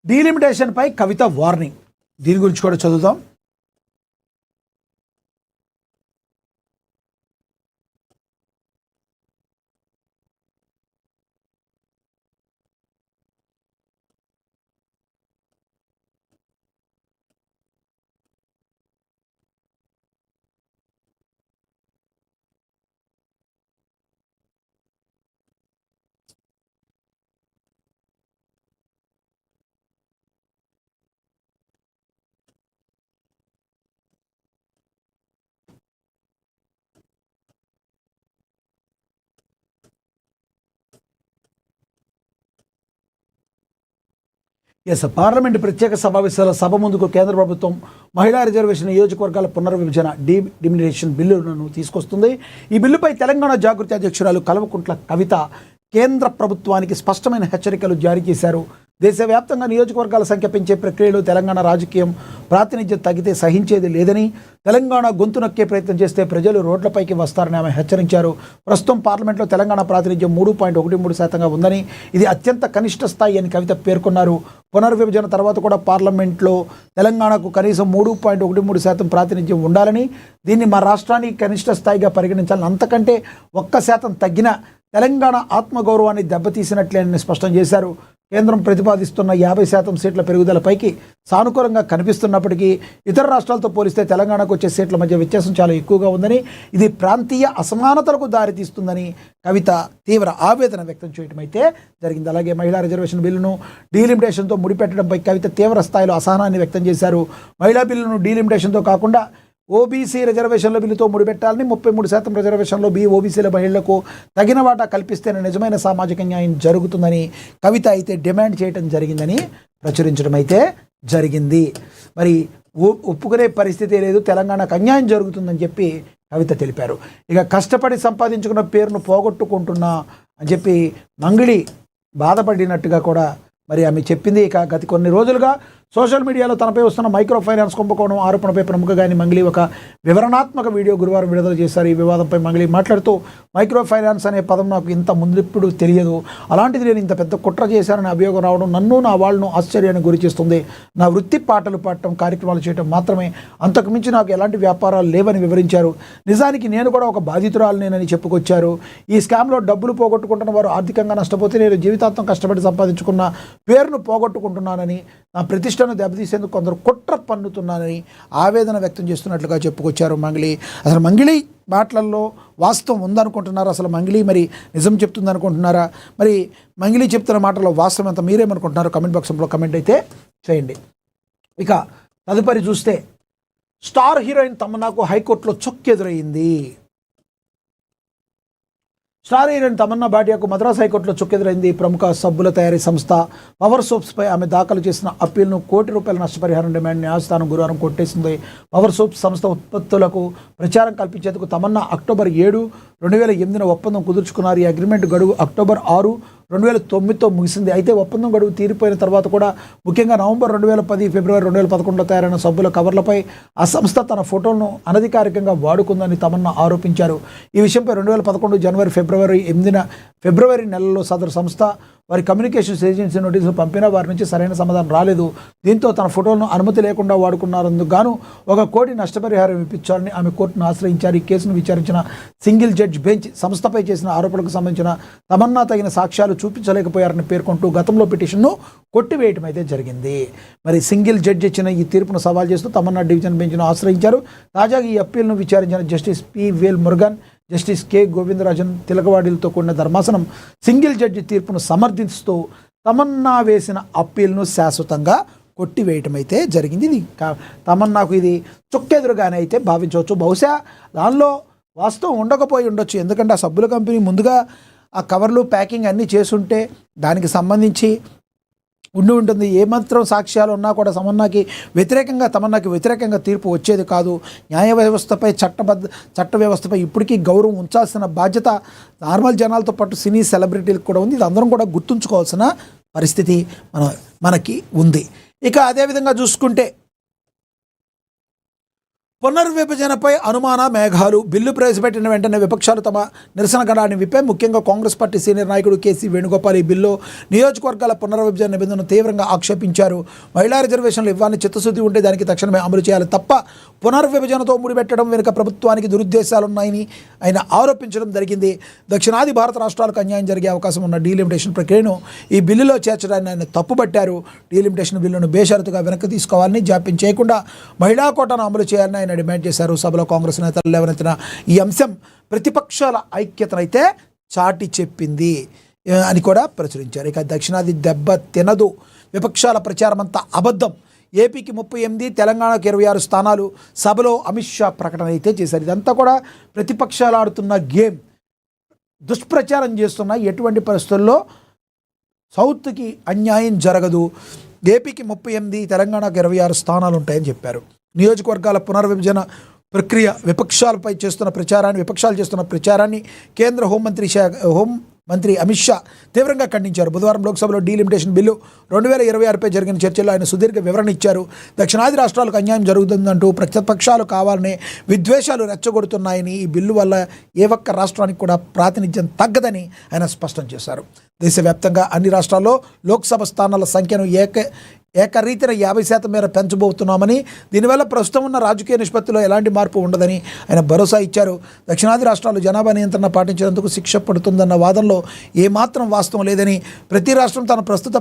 డీలిమిటేషన్పై కవిత warning. దీని గురించి కూడా చదువుదాం. పార్లమెంటు ప్రత్యేక సమావేశాల సభ ముందుకు కేంద్ర ప్రభుత్వం మహిళా రిజర్వేషన్ నియోజకవర్గాల పునర్విభజన డీలిమిటేషన్ బిల్లులను తీసుకొస్తుంది. ఈ బిల్లుపై తెలంగాణ జాగృతి అధ్యక్షురాలు కల్వకుంట్ల కవిత కేంద్ర ప్రభుత్వానికి స్పష్టమైన హెచ్చరికలు జారీ చేశారు. దేశవ్యాప్తంగా నియోజకవర్గాల సంఖ్య పెంచే ప్రక్రియలో తెలంగాణ రాజకీయం ప్రాతినిధ్యం తగ్గితే సహించేది లేదని, తెలంగాణ గొంతు నొక్కే ప్రయత్నం చేస్తే ప్రజలు రోడ్లపైకి వస్తారని ఆమె హెచ్చరించారు. ప్రస్తుతం పార్లమెంట్లో తెలంగాణ ప్రాతినిధ్యం 3.13% ఉందని, ఇది అత్యంత కనిష్ట స్థాయి అని కవిత పేర్కొన్నారు. పునర్విభజన తర్వాత కూడా పార్లమెంట్లో తెలంగాణకు కనీసం 3.13% ప్రాతినిధ్యం ఉండాలని, దీన్ని మా రాష్ట్రానికి కనిష్ట స్థాయిగా పరిగణించాలని, అంతకంటే 1% తగ్గిన తెలంగాణ ఆత్మగౌరవాన్ని దెబ్బతీసినట్లేనని స్పష్టం చేశారు. కేంద్రం ప్రతిపాదిస్తున్న 50% సీట్ల పెరుగుదలపైకి సానుకూలంగా కనిపిస్తున్నప్పటికీ ఇతర రాష్ట్రాలతో పోలిస్తే తెలంగాణకు వచ్చే సీట్ల మధ్య వ్యత్యాసం చాలా ఎక్కువగా ఉందని, ఇది ప్రాంతీయ అసమానతలకు దారితీస్తుందని కవిత తీవ్ర ఆవేదన వ్యక్తం చేయడం అయితే జరిగింది. అలాగే మహిళా రిజర్వేషన్ బిల్లును డీలిమిటేషన్తో ముడిపెట్టడంపై కవిత తీవ్ర స్థాయిలో అసహనాన్ని వ్యక్తం చేశారు. మహిళా బిల్లును డీలిమిటేషన్తో కాకుండా ఓబీసీ రిజర్వేషన్ల బిల్లుతో ముడిపెట్టాలని, 33% రిజర్వేషన్లో ఓబీసీల మహిళలకు తగిన వాటా కల్పిస్తేనే నిజమైన సామాజిక న్యాయం జరుగుతుందని కవిత అయితే డిమాండ్ చేయడం జరిగిందని ప్రచురించడం అయితే జరిగింది. మరి ఒప్పుకునే పరిస్థితి లేదు, తెలంగాణకు అన్యాయం జరుగుతుందని చెప్పి కవిత తెలిపారు. ఇక కష్టపడి సంపాదించుకున్న పేరును పోగొట్టుకుంటున్నా అని చెప్పి మంగిళి బాధపడినట్టుగా కూడా మరి ఆమె చెప్పింది. ఇక గత కొన్ని రోజులుగా సోషల్ మీడియాలో తనపై వస్తున్న మైక్రో ఫైనాన్స్ కుంభకోణం ఆరోపణపై ప్రముఖగాని మంగిళి ఒక వివరణాత్మక వీడియో గురువారం విడుదల చేశారు. ఈ వివాదంపై మంగిళి మాట్లాడుతూ, మైక్రో ఫైనాన్స్ అనే పదం నాకు ఇంత ముందెప్పుడు తెలియదు, అలాంటిది నేను ఇంత పెద్ద కుట్ర చేశానని అభియోగం రావడం నన్ను నా వాళ్ళను ఆశ్చర్యానికి గురిచేస్తుంది. నా వృత్తి పాటలు పాడటం, కార్యక్రమాలు చేయడం మాత్రమే, అంతకుమించి నాకు ఎలాంటి వ్యాపారాలు లేవని వివరించారు. నిజానికి నేను కూడా ఒక బాధితురాలనేనని చెప్పుకొచ్చారు. ఈ స్కామ్లో డబ్బులు పోగొట్టుకుంటున్న వారు ఆర్థికంగా నష్టపోతే నేను జీవితాంతం కష్టపడి సంపాదించుకున్న పేరును పోగొట్టుకుంటున్నానని, నా ప్రతిష్టను దెబ్బతీసేందుకు కొందరు కుట్ర పన్నుతున్నానని ఆవేదన వ్యక్తం చేస్తున్నట్లుగా చెప్పుకొచ్చారు మంగిళి. అసలు మంగిళి మాటలలో వాస్తవం ఉందనుకుంటున్నారా? అసలు మంగిళి మరి నిజం చెప్తుంది అనుకుంటున్నారా? మరి మంగిళి చెప్తున్న మాటల్లో వాస్తవం ఎంత మీరేమనుకుంటున్నారో కమెంట్ బాక్స్లో కమెంట్ అయితే చేయండి. ఇక తదుపరి చూస్తే, స్టార్ హీరోయిన్ తమన్నాకు హైకోర్టులో చొక్కెదురైంది. స్టార్ హీరోయిన్ తమన్నా భాటియాకు మద్రాస్ హైకోర్టులో చొక్కెదురైంది. ప్రముఖ సబ్బుల తయారీ సంస్థ పవర్ సోప్స్పై ఆమె దాఖలు చేసిన అప్పీల్ను ₹1 కోటి నష్టపరిహారం డిమాండ్ న్యాయస్థానం గురువారం కొట్టేసింది. పవర్ సోప్స్ సంస్థ ఉత్పత్తులకు ప్రచారం కల్పించేందుకు తమన్నా అక్టోబర్ 7, 2008 ఒప్పందం కుదుర్చుకున్నారు. ఈ అగ్రిమెంట్ గడువు అక్టోబర్ 6, 2009తో ముగిసింది. అయితే ఒప్పందం గడువు తీరిపోయిన తర్వాత కూడా, ముఖ్యంగా నవంబర్ 2010, ఫిబ్రవరి 2011లో తయారైన సబ్బుల కవర్లపై ఆ సంస్థ తన ఫోటోలను అనధికారికంగా వాడుకుందని తమన్నా ఆరోపించారు. ఈ విషయంపై 2011 జనవరి, ఫిబ్రవరి నెలలో సదరు సంస్థ వారి కమ్యూనికేషన్స్ ఏజెన్సీ నోటీసులు పంపినా వారి నుంచి సరైన సమాధానం రాలేదు. దీంతో తన ఫోటోలను అనుమతి లేకుండా వాడుకున్నందుకు గాను ₹1 కోటి నష్టపరిహారం ఇప్పించాలని ఆమె కోర్టును ఆశ్రయించారు. ఈ కేసును విచారించిన సింగిల్ జడ్జ్ బెంచ్ సంస్థపై చేసిన ఆరోపణలకు సంబంధించిన తమన్నా తగిన సాక్ష్యాలు చూపించలేకపోయారని పేర్కొంటూ గతంలో పిటిషన్ను కొట్టివేయటం అయితే జరిగింది. మరి సింగిల్ జడ్జి ఇచ్చిన ఈ తీర్పును సవాల్ చేస్తూ తమన్నా డివిజన్ బెంచ్ను ఆశ్రయించారు. తాజాగా ఈ అప్పీల్ను విచారించిన justice P Velmurugan, justice K. Govindarajan తిలకవాడిలతో కూడిన ధర్మాసనం సింగిల్ జడ్జి తీర్పును సమర్థిస్తూ తమన్నా వేసిన అప్పీల్ను శాశ్వతంగా కొట్టివేయటం అయితే జరిగింది. ఇది తమన్నాకు ఇది చుక్కెదురుగానే అయితే భావించవచ్చు. బహుశా దానిలో వాస్తవం ఉండకపోయి ఉండొచ్చు. ఎందుకంటే ఆ సబ్బుల కంపెనీ ముందుగా ఆ కవర్లు ప్యాకింగ్ అన్నీ చేసుంటే దానికి సంబంధించి ఉంటుంది. ఏమాత్రం సాక్ష్యాలు ఉన్నా కూడా తమన్నాకి వ్యతిరేకంగా తీర్పు వచ్చేది కాదు. న్యాయ వ్యవస్థపై చట్ట వ్యవస్థపై ఇప్పటికీ గౌరవం ఉంచాల్సిన బాధ్యత నార్మల్ జనాలతో పాటు సినీ సెలబ్రిటీలకు కూడా ఉంది. ఇది అందరం కూడా గుర్తుంచుకోవాల్సిన పరిస్థితి మనకి ఉంది. ఇక అదేవిధంగా చూసుకుంటే, పునర్విభజనపై అనుమాన మేఘాలు బిల్లు ప్రవేశపెట్టిన వెంటనే విపక్షాలు తమ నిరసన గణాన్ని విప్పాయి. ముఖ్యంగా కాంగ్రెస్ పార్టీ సీనియర్ నాయకుడు కేసీ వేణుగోపాల్ ఈ బిల్లు నియోజకవర్గాల పునర్విభజన నిబంధనను తీవ్రంగా ఆక్షేపించారు. మహిళా రిజర్వేషన్లు ఇవ్వాలని చిత్తశుద్ధి ఉంటే దానికి తక్షణమే అమలు చేయాలి తప్ప పునర్విభజనతో ముడిపెట్టడం వెనుక ప్రభుత్వానికి దురుద్దేశాలున్నాయని ఆయన ఆరోపించడం జరిగింది. దక్షిణాది భారత రాష్ట్రాలకు అన్యాయం జరిగే అవకాశం ఉన్న డీలిమిటేషన్ ప్రక్రియను ఈ బిల్లులో చేర్చడాన్ని ఆయన తప్పుపట్టారు. డీలిమిటేషన్ బిల్లును బేషరతుగా వెనక్కి తీసుకోవాలని, జాప్యం చేయకుండా మహిళా కోటాను అమలు చేయాలని ఆయన డిమాండ్ చేశారు. సభలో కాంగ్రెస్ నేతలు లేవనెత్తిన ఈ అంశం ప్రతిపక్షాల ఐక్యతనైతే చాటి చెప్పింది అని కూడా ప్రచురించారు. ఇక దక్షిణాది దెబ్బ తినదు, విపక్షాల ప్రచారం అంతా అబద్ధం, ఏపీకి 38, తెలంగాణకు 26 స్థానాలు, సభలో అమిత్ షా ప్రకటన అయితే చేశారు. ఇదంతా కూడా ప్రతిపక్షాలు ఆడుతున్న గేమ్, దుష్ప్రచారం చేస్తున్న ఎటువంటి పరిస్థితుల్లో సౌత్కి అన్యాయం జరగదు, ఏపీకి 38, తెలంగాణకు 26 స్థానాలు ఉంటాయని చెప్పారు. నియోజకవర్గాల పునర్విభజన ప్రక్రియ విపక్షాలు చేస్తున్న ప్రచారాన్ని కేంద్ర హోంమంత్రి అమిత్ షా తీవ్రంగా ఖండించారు. బుధవారం లోక్సభలో డీలిమిటేషన్ బిల్లు 2026పై జరిగిన చర్చల్లో ఆయన సుదీర్ఘ వివరణ ఇచ్చారు. దక్షిణాది రాష్ట్రాలకు అన్యాయం జరుగుతుందంటూ ప్రతిపక్షాలు కావాలనే విద్వేషాలు రెచ్చగొడుతున్నాయని, ఈ బిల్లు వల్ల ఏ ఒక్క రాష్ట్రానికి కూడా ప్రాతినిధ్యం తగ్గదని ఆయన స్పష్టం చేశారు. దేశవ్యాప్తంగా అన్ని రాష్ట్రాల్లో లోక్సభ స్థానాల సంఖ్యను ఏకరీతిన 50% మేర పెంచబోతున్నామని, దీనివల్ల ప్రస్తుతం ఉన్న రాజకీయ నిష్పత్తిలో ఎలాంటి మార్పు ఉండదని ఆయన భరోసా ఇచ్చారు. దక్షిణాది రాష్ట్రాలు జనాభా నియంత్రణ పాటించినందుకు శిక్ష పడుతుందన్న వాదనలో ఏమాత్రం వాస్తవం లేదని, ప్రతి రాష్ట్రం తన ప్రస్తుత